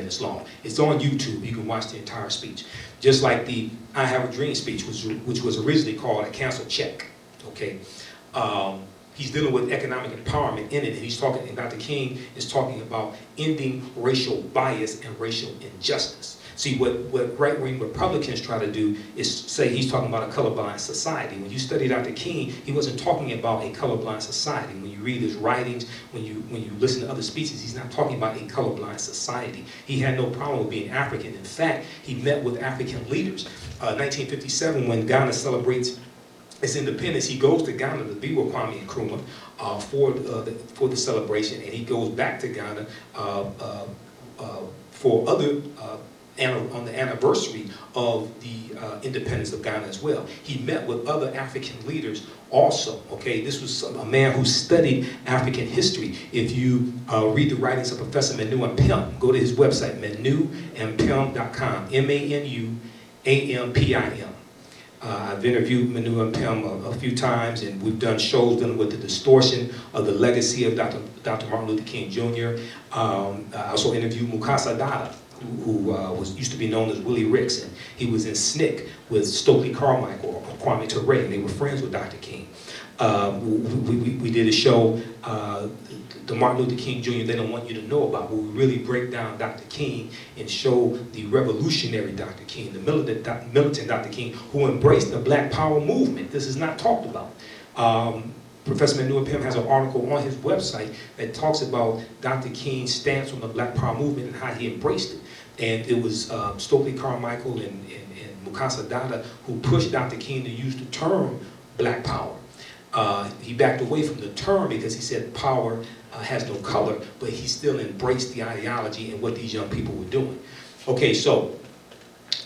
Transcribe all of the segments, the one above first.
minutes long. It's on YouTube. You can watch the entire speech. Just like the I Have a Dream speech, which was originally called a cancel check. Okay. He's dealing with economic empowerment in it, and he's talking, and Dr. King is talking about ending racial bias and racial injustice. See, what right-wing Republicans try to do is say he's talking about a colorblind society. When you study Dr. King, he wasn't talking about a colorblind society. When you read his writings, when you listen to other speeches, he's not talking about a colorblind society. He had no problem with being African. In fact, he met with African leaders. 1957, when Ghana celebrates its independence, he goes to Ghana to be with Kwame Nkrumah for the celebration, and he goes back to Ghana for other on the anniversary of the independence of Ghana as well. He met with other African leaders also. Okay, this was a man who studied African history. If you read the writings of Professor Manu Ampim, go to his website, manuampim.com, M-A-N-U-A-M-P-I-M. I've interviewed Manu Ampim a few times, and we've done shows dealing with the distortion of the legacy of Dr. Martin Luther King Jr. I also interviewed Mukasa Dada, who used to be known as Willie Ricks, and he was in SNCC with Stokely Carmichael or Kwame Ture, and they were friends with Dr. King. We did a show, the Martin Luther King Jr. They Don't Want You to Know About, where we really break down Dr. King and show the revolutionary Dr. King, the militant Dr. King, who embraced the Black Power movement. This is not talked about. Professor Manu Ampim has an article on his website that talks about Dr. King's stance on the Black Power movement and how he embraced it. And it was Stokely Carmichael and Mukasa Dada who pushed Dr. King to use the term Black Power. He backed away from the term because he said power has no color, but he still embraced the ideology and what these young people were doing. Okay, so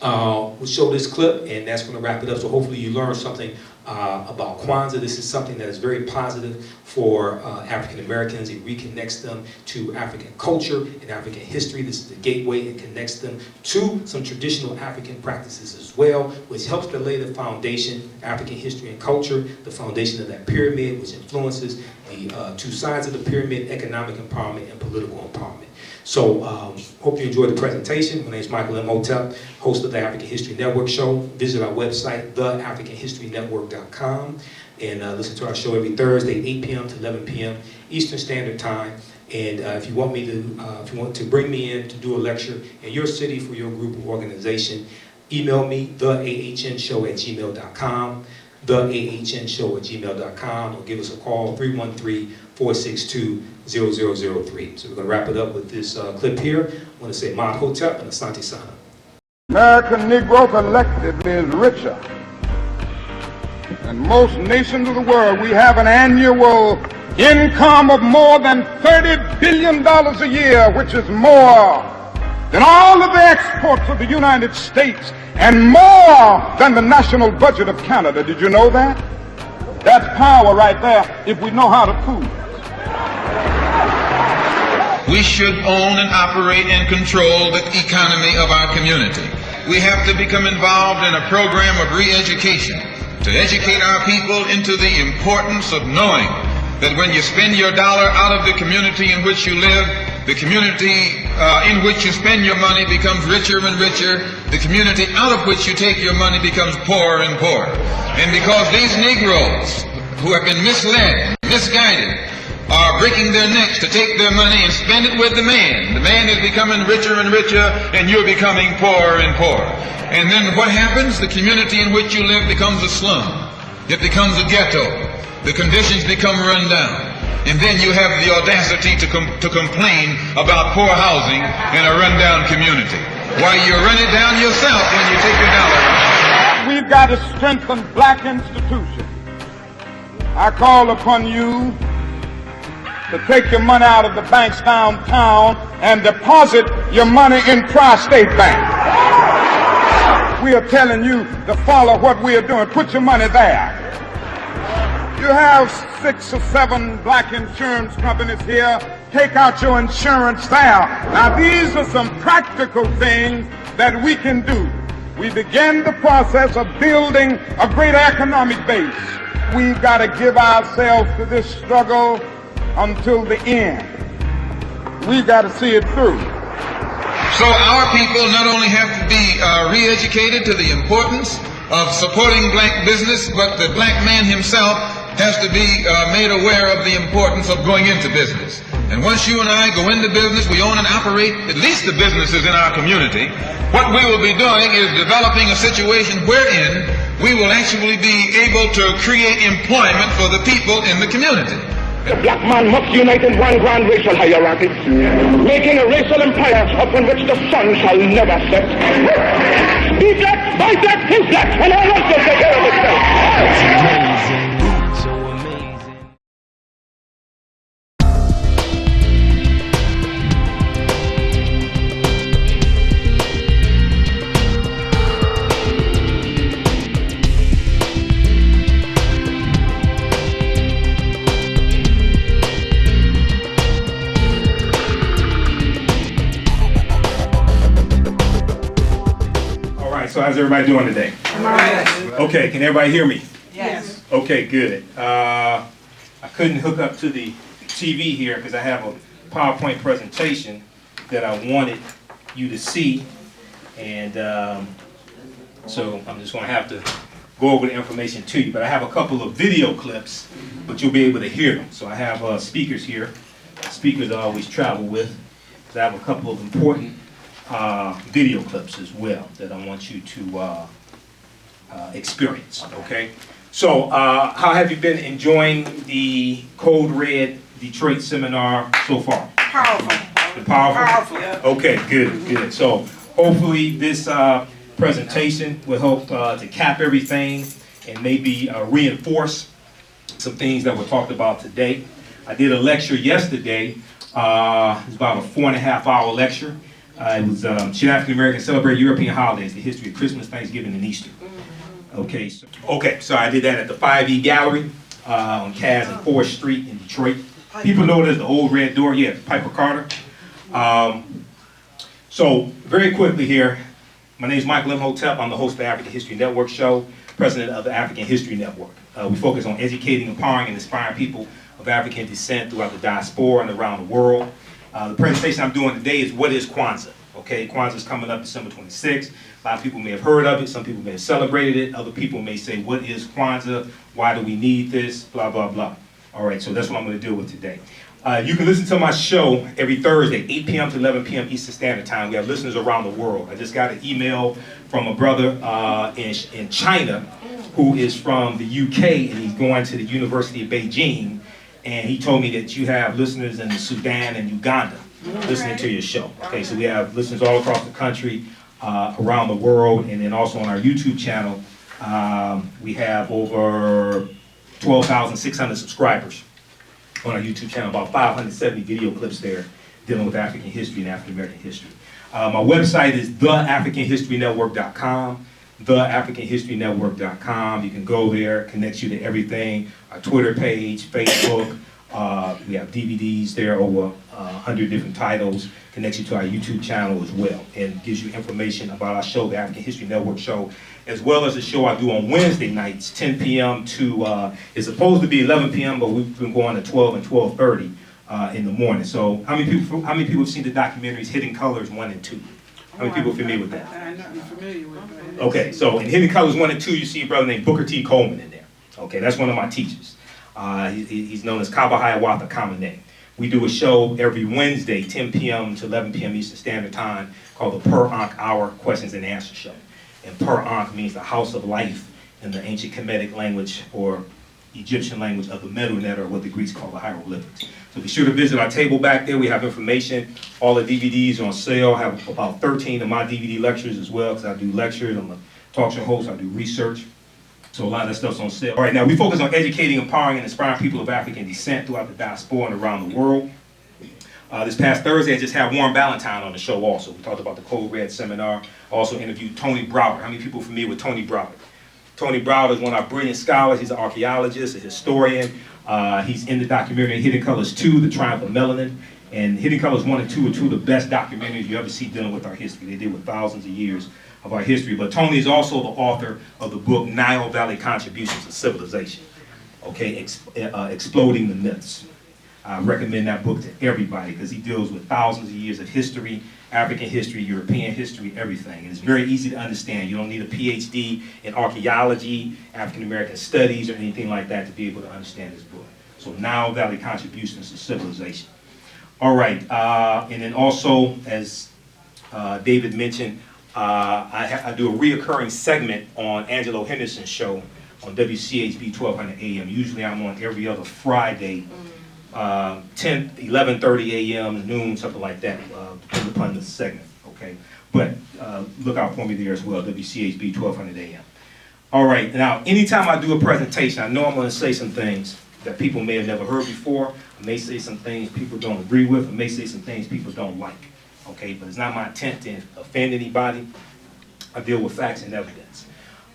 we'll show this clip, and that's going to wrap it up. So hopefully you learned something about Kwanzaa. This is something that is very positive for African Americans. It reconnects them to African culture and African history. This is the gateway. It connects them to some traditional African practices as well, which helps to lay the foundation, African history and culture, the foundation of that pyramid, which influences the two sides of the pyramid, economic empowerment and political empowerment. So, hope you enjoyed the presentation. My name is Michael M. Hotep, host of the African History Network show. Visit our website, theafricanhistorynetwork.com, and listen to our show every Thursday, 8 p.m. to 11 p.m. Eastern Standard Time. And if you want to bring me in to do a lecture in your city for your group or organization, email me, theahnshow@gmail.com, theahnshow@gmail.com, or give us a call, 313-462-0003. So we're going to wrap it up with this clip here. I want to say Mad Hotep and Asante Sana. American Negro collectively is richer than most nations of the world. We have an annual income of more than $30 billion a year, which is more than all of the exports of the United States and more than the national budget of Canada. Did you know that? That's power right there if we know how to prove it. We should own and operate and control the economy of our community. We have to become involved in a program of re-education to educate our people into the importance of knowing that when you spend your dollar out of the community in which you live, the community in which you spend your money becomes richer and richer. The community out of which you take your money becomes poorer and poorer. And because these Negroes who have been misled, misguided, are breaking their necks to take their money and spend it with the man. The man is becoming richer and richer, and you're becoming poorer and poorer. And then what happens? The community in which you live becomes a slum. It becomes a ghetto. The conditions become run down. And then you have the audacity to complain about poor housing in a rundown community. Why, you run it down yourself when you take your dollar. We've got to strengthen black institutions. I call upon you to take your money out of the banks downtown and deposit your money in Tri-State Bank. We are telling you to follow what we are doing. Put your money there. You have 6 or 7 black insurance companies here. Take out your insurance there. Now, these are some practical things that we can do. We begin the process of building a greater economic base. We've got to give ourselves to this struggle until the end. We've got to see it through. So our people not only have to be re-educated to the importance of supporting black business, but the black man himself has to be made aware of the importance of going into business. And once you and I go into business, we own and operate at least the businesses in our community. What we will be doing is developing a situation wherein we will actually be able to create employment for the people in the community. The black man must unite in one grand racial hierarchy, making a racial empire upon which the sun shall never set. Be black, buy black, think black, and all else will take care of itself. Amazing, so amazing. So how's everybody doing today? Okay, can everybody hear me? Yes. Okay, good. I couldn't hook up to the TV here because I have a PowerPoint presentation that I wanted you to see, and so I'm just going to have to go over the information to you. But I have a couple of video clips, but you'll be able to hear them. So I have speakers here. Speakers I always travel with. So I have a couple of important video clips as well that I want you to experience, okay? So, how have you been enjoying the Code Red Detroit seminar so far? Powerful. Powerful? Yeah. Okay, good, good. So, hopefully this presentation will help to cap everything and maybe reinforce some things that were talked about today. I did a lecture yesterday. It was about a 4.5-hour lecture. It was should African Americans celebrate European holidays, the history of Christmas, Thanksgiving, and Easter. Okay, so I did that at the 5E Gallery on Cass and 4th Street in Detroit. People know it as the Old Red Door. Yeah, Piper Carter. So very quickly here, my name is Michael Imhotep. I'm the host of the African History Network show, president of the African History Network. We focus on educating, empowering, and inspiring people of African descent throughout the diaspora and around the world. The presentation I'm doing today is what is Kwanzaa? Okay, Kwanzaa is coming up December 26th. A lot of people may have heard of it. Some people may have celebrated it. Other people may say, what is Kwanzaa? Why do we need this? Blah, blah, blah. All right, so that's what I'm going to deal with today. You can listen to my show every Thursday, 8 p.m. to 11 p.m. Eastern Standard Time. We have listeners around the world. I just got an email from a brother in China who is from the UK, and he's going to the University of Beijing. And he told me that you have listeners in Sudan and Uganda listening to your show. Okay, so we have listeners all across the country, around the world, and then also on our YouTube channel, we have over 12,600 subscribers on our YouTube channel, about 570 video clips there dealing with African history and African American history. My website is theafricanhistorynetwork.com. theafricanhistorynetwork.com. You can go there, connects you to everything. Our Twitter page, Facebook. We have DVDs there, over 100 different titles. Connects you to our YouTube channel as well, and gives you information about our show, the African History Network show, as well as a show I do on Wednesday nights, 10 p.m. to, it's supposed to be 11 p.m., but we've been going to 12 and 12:30 in the morning. So how many people have seen the documentaries Hidden Colors 1 and 2? How many people are familiar with that? I'm not familiar with that. Okay, so in Hidden Colors 1 and 2, you see a brother named Booker T. Coleman in there. Okay, that's one of my teachers. He's known as Kaba Hiawatha Kamene. We do a show every Wednesday, 10 p.m. to 11 p.m. Eastern Standard Time, called the Per Ankh Hour Questions and Answers Show. And Per Ankh means the house of life in the ancient Kemetic language or Egyptian language of the Medu Net, or what the Greeks call the hieroglyphics. So be sure to visit our table back there. We have information. All the DVDs are on sale. I have about 13 of my DVD lectures as well, because I do lectures. I'm a talk show host. I do research. So a lot of that stuff's on sale. All right, now we focus on educating, empowering, and inspiring people of African descent throughout the diaspora and around the world. This past Thursday, I just had Warren Ballantyne on the show also. We talked about the Code Red seminar. I also interviewed Tony Browder. How many people are familiar with Tony Browder? Tony Browder is one of our brilliant scholars. He's an archaeologist, a historian. He's in the documentary Hidden Colors 2, The Triumph of Melanin. And Hidden Colors 1 and 2 are two of the best documentaries you ever see dealing with our history. They deal with thousands of years of our history. But Tony is also the author of the book Nile Valley Contributions to Civilization. Okay, Exploding the Myths. I recommend that book to everybody because he deals with thousands of years of history, African history, European history, everything. And it's very easy to understand. You don't need a PhD in archaeology, African American studies, or anything like that to be able to understand this book. So Nile Valley Contributions to Civilization. All right, and then also, as David mentioned, I do a reoccurring segment on Angelo Henderson's show on WCHB 1200 AM. Usually I'm on every other Friday, 11:30 a.m., noon, something like that, depending upon the segment, okay? But look out for me there as well, WCHB 1200 AM. All right, now, anytime I do a presentation, I know I'm gonna say some things that people may have never heard before. I may say some things people don't agree with. I may say some things people don't like, okay? But it's not my intent to offend anybody. I deal with facts and evidence.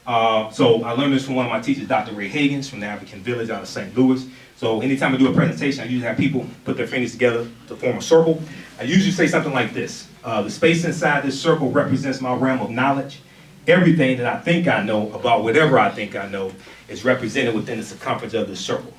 So I learned this from one of my teachers, Dr. Ray Hagins, from the African Village out of St. Louis. So anytime I do a presentation, I usually have people put their fingers together to form a circle. I usually say something like this. The space inside this circle represents my realm of knowledge. Everything that I think I know about whatever I think I know is represented within the circumference of this circle.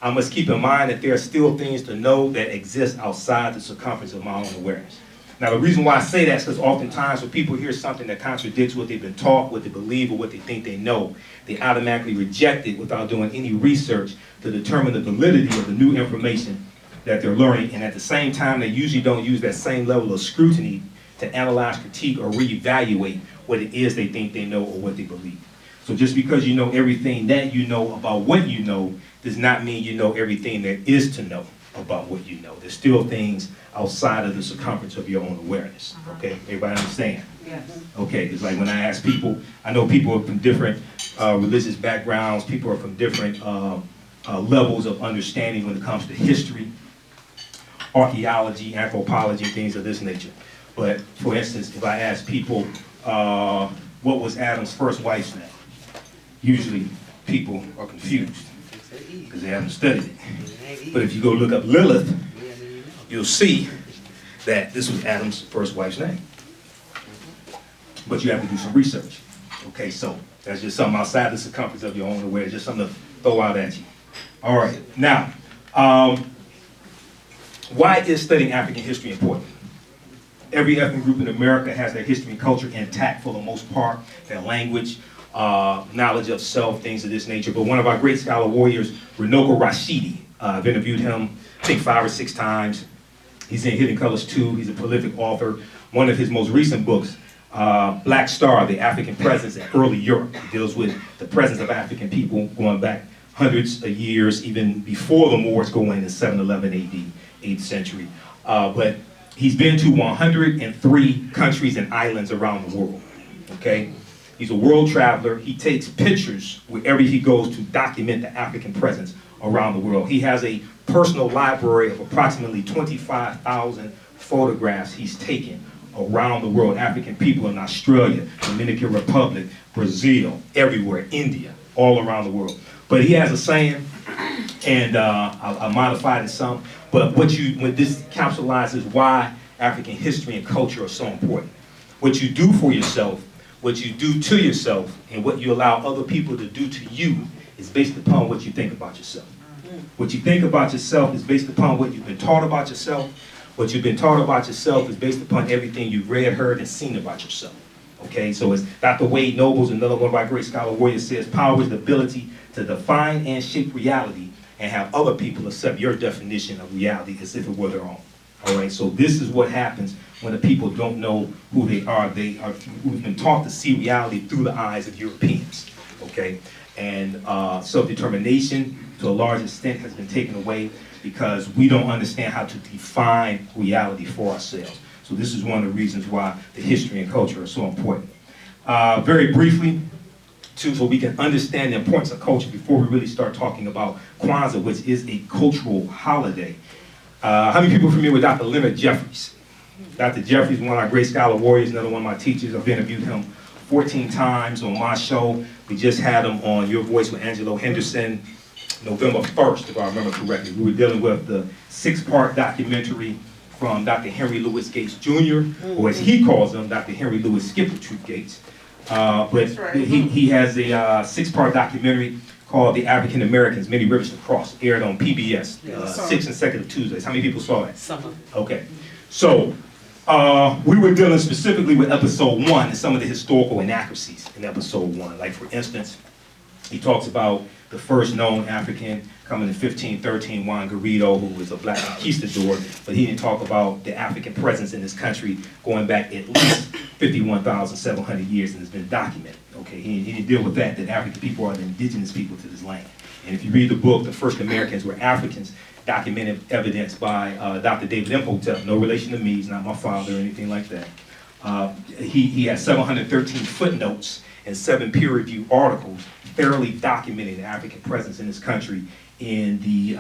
I must keep in mind that there are still things to know that exist outside the circumference of my own awareness. Now, the reason why I say that is because oftentimes when people hear something that contradicts what they've been taught, what they believe, or what they think they know, they automatically reject it without doing any research to determine the validity of the new information that they're learning. And at the same time, they usually don't use that same level of scrutiny to analyze, critique, or reevaluate what it is they think they know or what they believe. So just because you know everything that you know about what you know does not mean you know everything there is to know about what you know. There's still things outside of the circumference of your own awareness, okay? Everybody understand? Yes. Okay, it's like when I ask people, I know people are from different religious backgrounds, people are from different levels of understanding when it comes to history, archaeology, anthropology, things of this nature. But for instance, if I ask people, what was Adam's first wife's name? Usually people are confused because they haven't studied it. But if you go look up Lilith, you'll see that this was Adam's first wife's name. But you have to do some research. Okay, so that's just something outside the circumference of your own awareness, just something to throw out at you. All right, now, why is studying African history important? Every ethnic group in America has their history and culture intact for the most part, their language, knowledge of self, things of this nature. But one of our great scholar warriors, Runoko Rashidi, I've interviewed him, I think 5 or 6 times. He's in Hidden Colors 2. He's a prolific author. One of his most recent books, Black Star, The African Presence in Early Europe. It deals with the presence of African people going back hundreds of years, even before the Moors going in 711 AD, 8th century. But he's been to 103 countries and islands around the world, okay? He's a world traveler. He takes pictures wherever he goes to document the African presence around the world. He has a personal library of approximately 25,000 photographs he's taken around the world. African people in Australia, Dominican Republic, Brazil, everywhere, India, all around the world. But he has a saying, and I modified it some, but when this capsulizes why African history and culture are so important. What you do for yourself, what you do to yourself, and what you allow other people to do to you is based upon what you think about yourself. What you think about yourself is based upon what you've been taught about yourself. What you've been taught about yourself is based upon everything you've read, heard, and seen about yourself. Okay, so as Dr. Wade Nobles, another one of our great scholar warriors, says, power is the ability to define and shape reality and have other people accept your definition of reality as if it were their own. All right, so this is what happens when the people don't know who they are. We've been taught to see reality through the eyes of Europeans, okay? And self-determination, to a large extent, has been taken away because we don't understand how to define reality for ourselves. So this is one of the reasons why the history and culture are so important. Very briefly, so we can understand the importance of culture before we really start talking about Kwanzaa, which is a cultural holiday. How many people are familiar with Dr. Leonard Jeffries? Dr. Jeffries is one of our great scholar warriors, another one of my teachers. I've interviewed him 14 times on my show. We just had him on Your Voice with Angelo Henderson, November 1st, if I remember correctly. We were dealing with the 6-part documentary from Dr. Henry Louis Gates Jr., or as he calls him, Dr. Henry Louis Skipper Troop Gates. But he has a 6-part documentary called The African Americans, Many Rivers to Cross, aired on PBS, 6 consecutive Tuesdays. How many people saw that? Some. Okay. So, we were dealing specifically with episode 1 and some of the historical inaccuracies in episode 1. Like for instance, he talks about the first known African coming in 1513, Juan Garrido, who was a black conquistador, but he didn't talk about the African presence in this country going back at least 51,700 years, and it's been documented. Okay, he didn't deal with that African people are the indigenous people to this land. And if you read the book, The First Americans Were Africans, documented evidence by Dr. David Imhotep, no relation to me, he's not my father or anything like that. He has 713 footnotes and 7 peer-reviewed articles thoroughly documenting the African presence in this country in the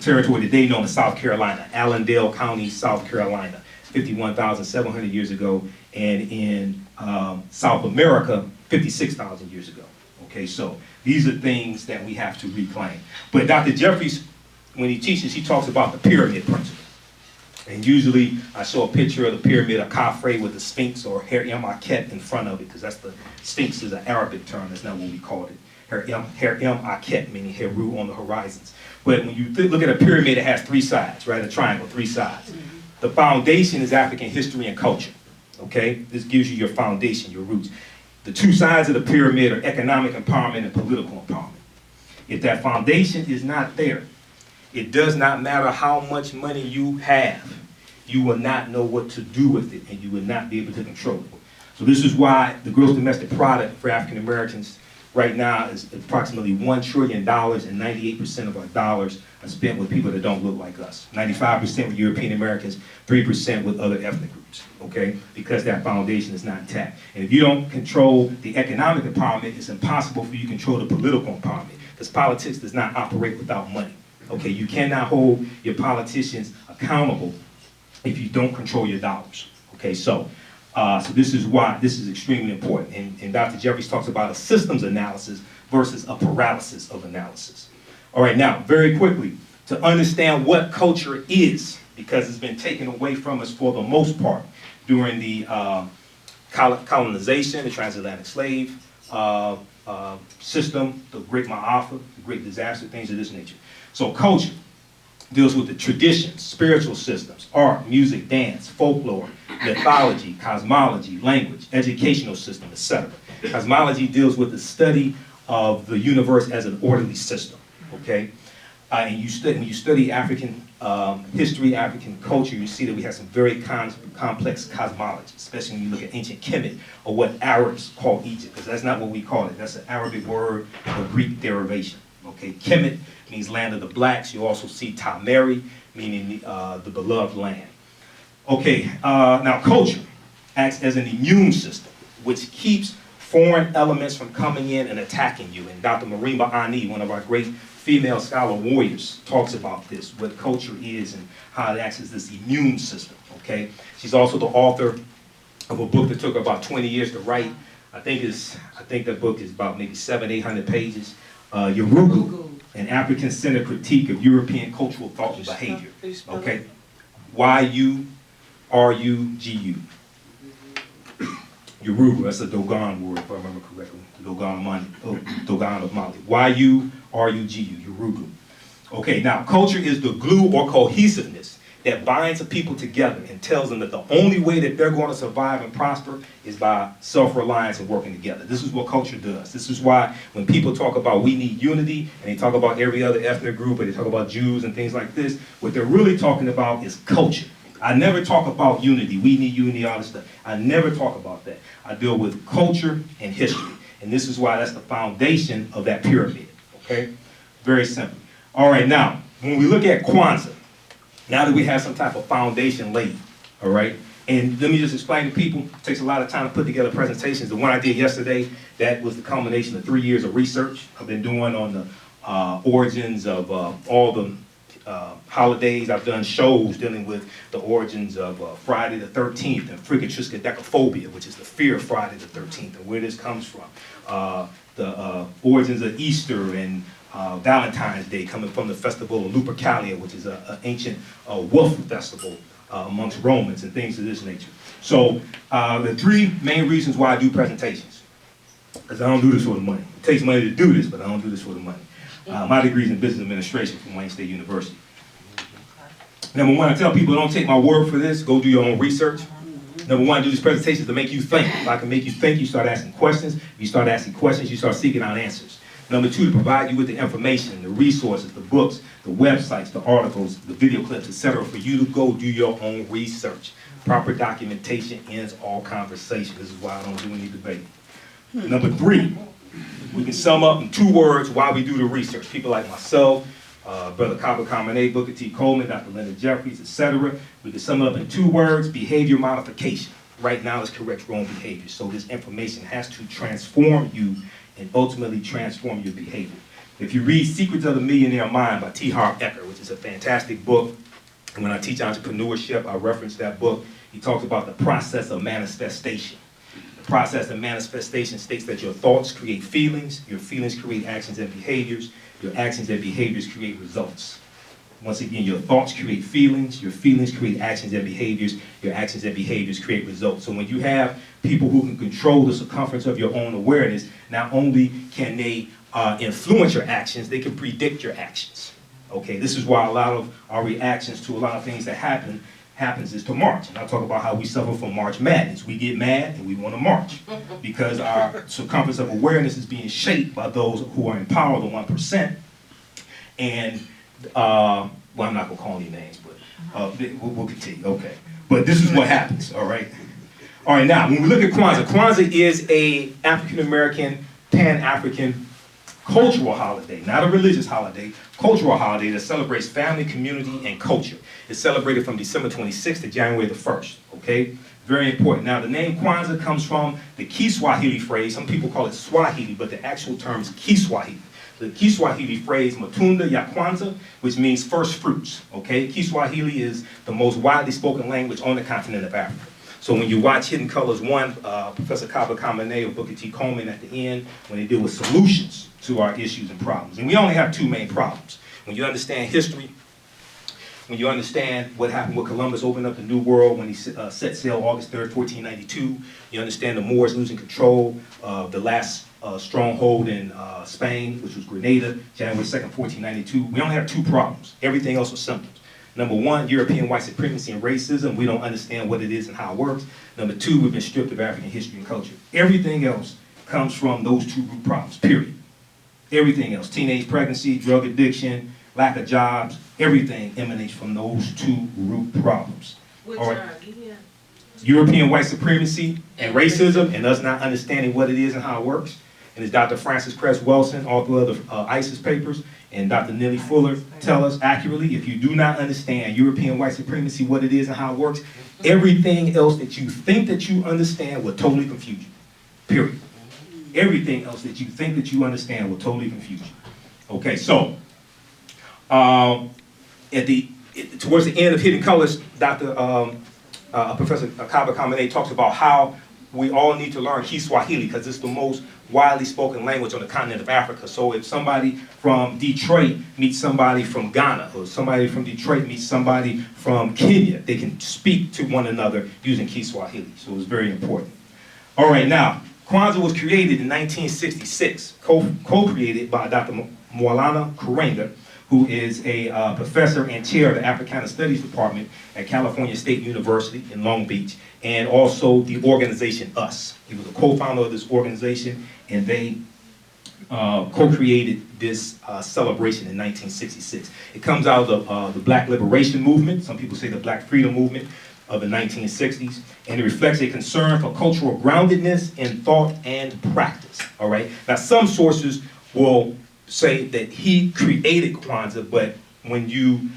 territory today known as South Carolina, Allendale County, South Carolina, 51,700 years ago, and in South America, 56,000 years ago. Okay, so these are things that we have to reclaim. But Dr. Jeffries, when he teaches, he talks about the pyramid principle. And usually I show a picture of the pyramid of Khafre with the Sphinx or Her-em Akhet in front of it, because that's the Sphinx is an Arabic term, that's not what we called it. Her-em Akhet, meaning Heru on the horizons. But when you look at a pyramid, it has 3 sides, right? A triangle, 3 sides. The foundation is African history and culture, okay? This gives you your foundation, your roots. The 2 sides of the pyramid are economic empowerment and political empowerment. If that foundation is not there, it does not matter how much money you have, you will not know what to do with it, and you will not be able to control it. So this is why the gross domestic product for African Americans right now is approximately $1 trillion, and 98% of our dollars are spent with people that don't look like us. 95% with European Americans, 3% with other ethnic groups, okay? Because that foundation is not intact. And if you don't control the economic empowerment, it's impossible for you to control the political empowerment, because politics does not operate without money. Okay, you cannot hold your politicians accountable if you don't control your dollars. Okay, so this is why this is extremely important. And Dr. Jeffries talks about a systems analysis versus a paralysis of analysis. All right, now, very quickly, to understand what culture is, because it's been taken away from us for the most part during the colonization, the transatlantic slave system, the Great Ma'afa, the Great Disaster, things of this nature. So culture deals with the traditions, spiritual systems, art, music, dance, folklore, mythology, cosmology, language, educational system, etc. Cosmology deals with the study of the universe as an orderly system, okay? And when you study African history, African culture, you see that we have some very complex cosmology, especially when you look at ancient Kemet, or what Arabs call Egypt, because that's not what we call it. That's an Arabic word of Greek derivation, okay? Kemet means land of the blacks. You also see Tameri, meaning the beloved land. Okay, now culture acts as an immune system, which keeps foreign elements from coming in and attacking you. And Dr. Marimba Ani, one of our great female scholar warriors, talks about this, what culture is and how it acts as this immune system, okay? She's also the author of a book that took her about 20 years to write. I think that book is about maybe 700-800 pages. Yurugu, an African-centered critique of European cultural thought and behavior. Okay, Y-U-R-U-G-U. Yurugu, that's a Dogon word, if I remember correctly. Dogon of Mali. Y-U-R-U-G-U, Yurugu. Okay, now culture is the glue or cohesiveness that binds the people together and tells them that the only way that they're going to survive and prosper is by self-reliance and working together. This is what culture does. This is why when people talk about we need unity, and they talk about every other ethnic group, or they talk about Jews and things like this, what they're really talking about is culture. I never talk about unity. We need unity, all this stuff. I never talk about that. I deal with culture and history. And this is why that's the foundation of that pyramid, okay? Very simple. All right, now, when we look at Kwanzaa, now that we have some type of foundation laid, all right? And let me just explain to people, it takes a lot of time to put together presentations. The one I did yesterday, that was the culmination of 3 years of research I've been doing on the origins of all the holidays. I've done shows dealing with the origins of Friday the 13th and frigatriskaidekaphobia, which is the fear of Friday the 13th and where this comes from. The origins of Easter and Valentine's Day, coming from the festival of Lupercalia, which is an ancient wolf festival amongst Romans and things of this nature. So the 3 main reasons why I do presentations, because I don't do this for the money. It takes money to do this, but I don't do this for the money. My degree is in business administration from Wayne State University. Number one, I tell people, don't take my word for this, go do your own research. Number one, do these presentations to make you think. If I can make you think, you start asking questions. If you start asking questions, you start seeking out answers. Number two, to provide you with the information, the resources, the books, the websites, the articles, the video clips, etc., for you to go do your own research. Proper documentation ends all conversation. This is why I don't do any debate. Number three, we can sum up in 2 words why we do the research. People like myself, Brother Kaba Kamene, Booker T. Coleman, Dr. Linda Jeffries, etc. We can sum it up in 2 words, behavior modification. Right now, let's correct wrong behavior. So this information has to transform you and ultimately transform your behavior. If you read Secrets of the Millionaire Mind by T. Harv Eker, which is a fantastic book, and when I teach entrepreneurship, I reference that book. He talks about the process of manifestation. The process of manifestation states that your thoughts create feelings, your feelings create actions and behaviors, your actions and behaviors create results. Once again, your thoughts create feelings, your feelings create actions and behaviors, your actions and behaviors create results. So when you have people who can control the circumference of your own awareness, not only can they influence your actions, they can predict your actions. Okay, this is why a lot of our reactions to a lot of things that happens is to march. And I'll talk about how we suffer from March Madness. We get mad and we want to march because our circumference of awareness is being shaped by those who are in power, the 1%. And, well, I'm not going to call any names, but we'll continue, okay. But this is what happens, all right? All right, now, when we look at Kwanzaa, Kwanzaa is a African-American, Pan-African cultural holiday, not a religious holiday, cultural holiday that celebrates family, community, and culture. It's celebrated from December 26th to January the 1st, okay? Very important. Now, the name Kwanzaa comes from the Kiswahili phrase. Some people call it Swahili, but the actual term is Kiswahili. The Kiswahili phrase, Matunda ya Kwanzaa, which means first fruits, okay? Kiswahili is the most widely spoken language on the continent of Africa. So when you watch Hidden Colors 1, Professor Kaba Kamene or Booker T. Coleman at the end, when they deal with solutions to our issues and problems. And we only have 2 main problems. When you understand history, when you understand what happened with Columbus opened up the New World when he set sail August 3rd, 1492, you understand the Moors losing control of the last stronghold in Spain, which was Grenada, January 2nd, 1492. We only have 2 problems. Everything else was symptoms. Number 1, European white supremacy and racism. We don't understand what it is and how it works. Number 2, we've been stripped of African history and culture. Everything else comes from those 2 root problems, period. Everything else, teenage pregnancy, drug addiction, lack of jobs, everything emanates from those 2 root problems. Which all right? European white supremacy and racism, and us not understanding what it is and how it works. And as Dr. Francis Cress Welsing, author of the ISIS papers, and Dr. Nellie Fuller tell us accurately, if you do not understand European white supremacy, what it is and how it works, everything else that you think that you understand will totally confuse you, period. Everything else that you think that you understand will totally confuse you. Okay, so, towards the end of Hidden Colors, Professor Kaba Kamene talks about how we all need to learn Kiswahili because it's the most widely spoken language on the continent of Africa. So if somebody from Detroit meets somebody from Ghana, or somebody from Detroit meets somebody from Kenya, they can speak to one another using Kiswahili. So it's very important. All right, now, Kwanzaa was created in 1966, co-created by Dr. Mwalana Kurenga, who is a professor and chair of the Africana Studies Department at California State University in Long Beach, and also the organization US. He was a co-founder of this organization, and they co-created this celebration in 1966. It comes out of the Black Liberation Movement, some people say the Black Freedom Movement of the 1960s, and it reflects a concern for cultural groundedness in thought and practice, all right? Now, some sources will say that he created Kwanzaa, but when you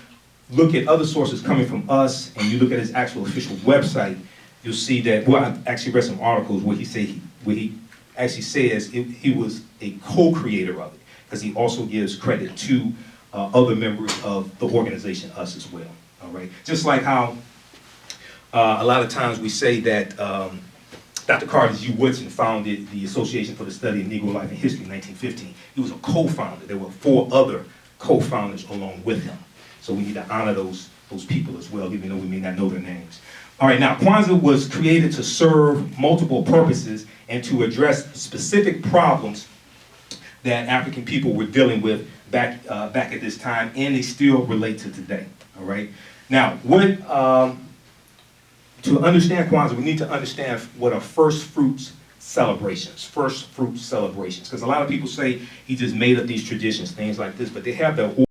look at other sources coming from us and you look at his actual official website, you'll see that, well, I've actually read some articles where he actually says he was a co-creator of it, because he also gives credit to other members of the organization, us as well, all right? Just like how a lot of times we say that Dr. Carter G. Woodson founded the Association for the Study of Negro Life and History in 1915. He was a co-founder. There were 4 other co-founders along with him. So we need to honor those people as well, even though we may not know their names. All right, now, Kwanzaa was created to serve multiple purposes and to address specific problems that African people were dealing with back at this time, and they still relate to today, all right? Now, to understand Kwanzaa, we need to understand what are first fruits celebrations, because a lot of people say he just made up these traditions, things like this, but they have their origin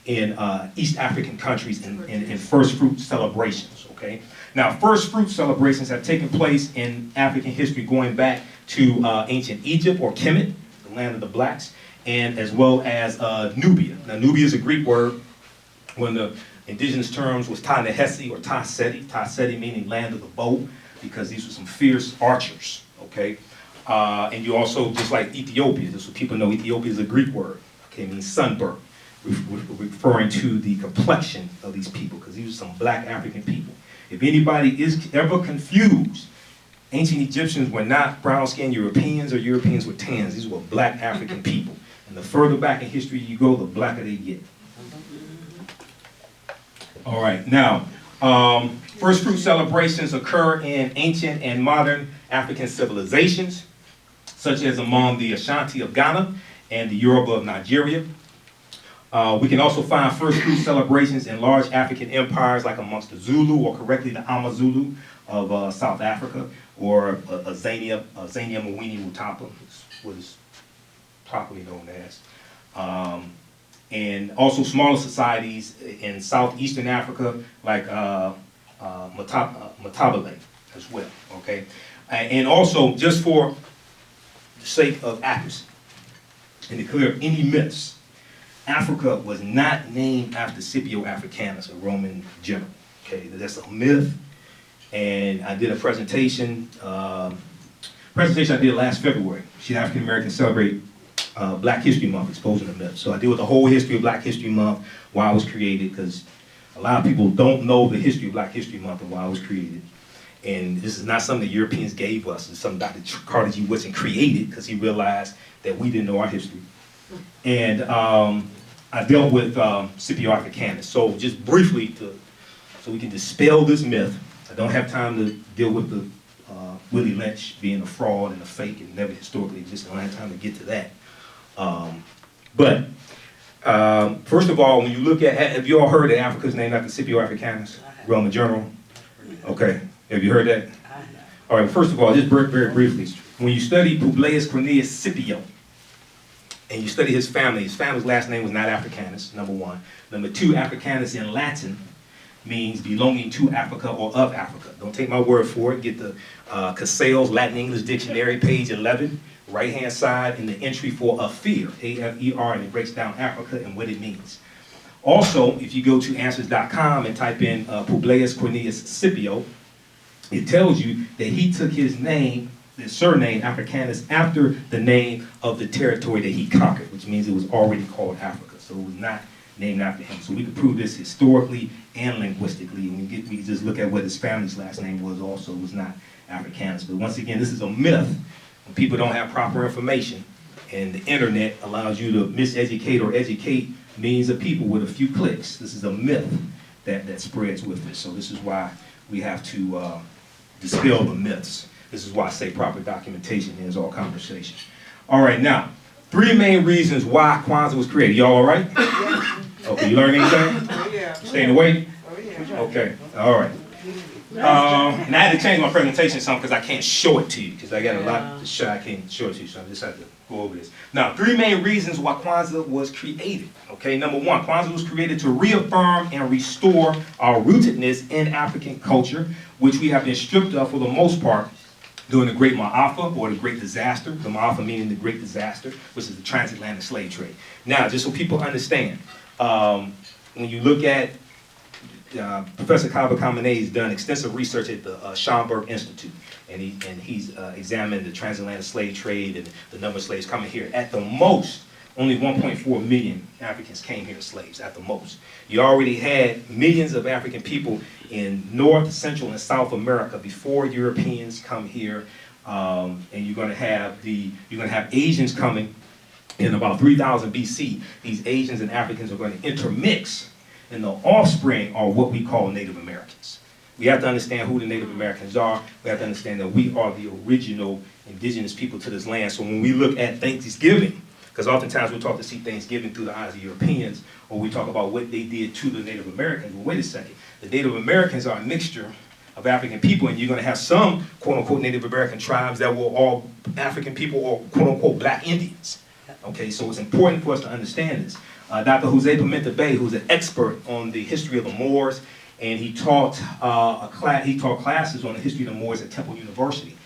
in East African countries in first fruit celebrations, okay? Now, first fruit celebrations have taken place in African history going back to ancient Egypt, or Kemet, the land of the blacks, and as well as Nubia. Now, Nubia is a Greek word. One of the indigenous terms was Ta-Nehesi or Ta-Seti meaning land of the bow, because these were some fierce archers, okay? And you also, just like Ethiopia, just so people know, Ethiopia is a Greek word, okay, it means sunburn, referring to the complexion of these people, because these are some black African people. If anybody is ever confused, ancient Egyptians were not brown-skinned Europeans, or Europeans were tans. These were black African people. And the further back in history you go, the blacker they get. All right, now, first fruit celebrations occur in ancient and modern African civilizations, such as among the Ashanti of Ghana and the Yoruba of Nigeria. We can also find first fruit celebrations in large African empires, like amongst the Zulu, or correctly the Amazulu of South Africa, or Azania Mwini Mutapa, is what is properly known as. And also smaller societies in southeastern Africa, like Matabele as well, okay? And also, just for the sake of accuracy, and to clear up any myths, Africa was not named after Scipio Africanus, a Roman general, okay? That's a myth, and I did a presentation I did last February. Should African Americans celebrate Black History Month, exposing the myth. So I deal with the whole history of Black History Month, why it was created, because a lot of people don't know the history of Black History Month and why it was created. And this is not something the Europeans gave us. It's something Dr. Carter G. Woodson created because he realized that we didn't know our history. And I dealt with Scipio Africanus. So just briefly, so we can dispel this myth. I don't have time to deal with the Willie Lynch being a fraud and a fake and never historically existed. I don't have time to get to that. First of all, when you look at, have you all heard that Africa's named after Scipio Africanus, Roman general? Okay, have you heard that? All right, first of all, just very briefly, when you study Publius Cornelius Scipio, and you study his family's last name was not Africanus, number one. Number two, Africanus in Latin means belonging to Africa or of Africa. Don't take my word for it. Get the Cassell's Latin English Dictionary, page 11, right-hand side in the entry for affair, A-F-E-R, and it breaks down Africa and what it means. Also, if you go to answers.com and type in Publius Cornelius Scipio, it tells you that he took his name, his surname, Africanus, after the name of the territory that he conquered, which means it was already called Africa. So it was not named after him. So we can prove this historically and linguistically. And we just look at what his family's last name was also. It was not Africanus. But once again, this is a myth. When people don't have proper information, and the internet allows you to miseducate or educate millions of people with a few clicks. This is a myth that spreads with this. So this is why we have to dispel the myths. This is why I say proper documentation ends all conversation. All right, now, 3 main reasons why Kwanzaa was created. Y'all all right? Okay, you learn anything? Oh, yeah. Staying awake? Oh, yeah. Okay, all right. And I had to change my presentation some because I can't show it to you, because I got a lot to show. I can't show it to you, so I just have to go over this. Now, 3 main reasons why Kwanzaa was created. Okay, number 1, Kwanzaa was created to reaffirm and restore our rootedness in African culture, which we have been stripped of for the most part during the Great Ma'afa, or the Great Disaster. The Ma'afa meaning the Great Disaster, which is the transatlantic slave trade. Now, just so people understand, when you look at Professor Kaba Khamenei has done extensive research at the Schomburg Institute, and he's examined the transatlantic slave trade and the number of slaves coming here. At the most, only 1.4 million Africans came here as slaves, at the most. You already had millions of African people in North, Central, and South America before Europeans come here, and you're going to have Asians coming in about 3000 BC. These Asians and Africans are going to intermix, and the offspring are what we call Native Americans. We have to understand who the Native Americans are. We have to understand that we are the original indigenous people to this land. So when we look at Thanksgiving, because oftentimes we're taught to see Thanksgiving through the eyes of Europeans, or we talk about what they did to the Native Americans. Well, wait a second. The Native Americans are a mixture of African people, and you're going to have some quote-unquote Native American tribes that were all African people or quote-unquote black Indians. Okay, so it's important for us to understand this. Dr. Jose Pimenta Bay, who's an expert on the history of the Moors, and he taught classes on the history of the Moors at Temple University.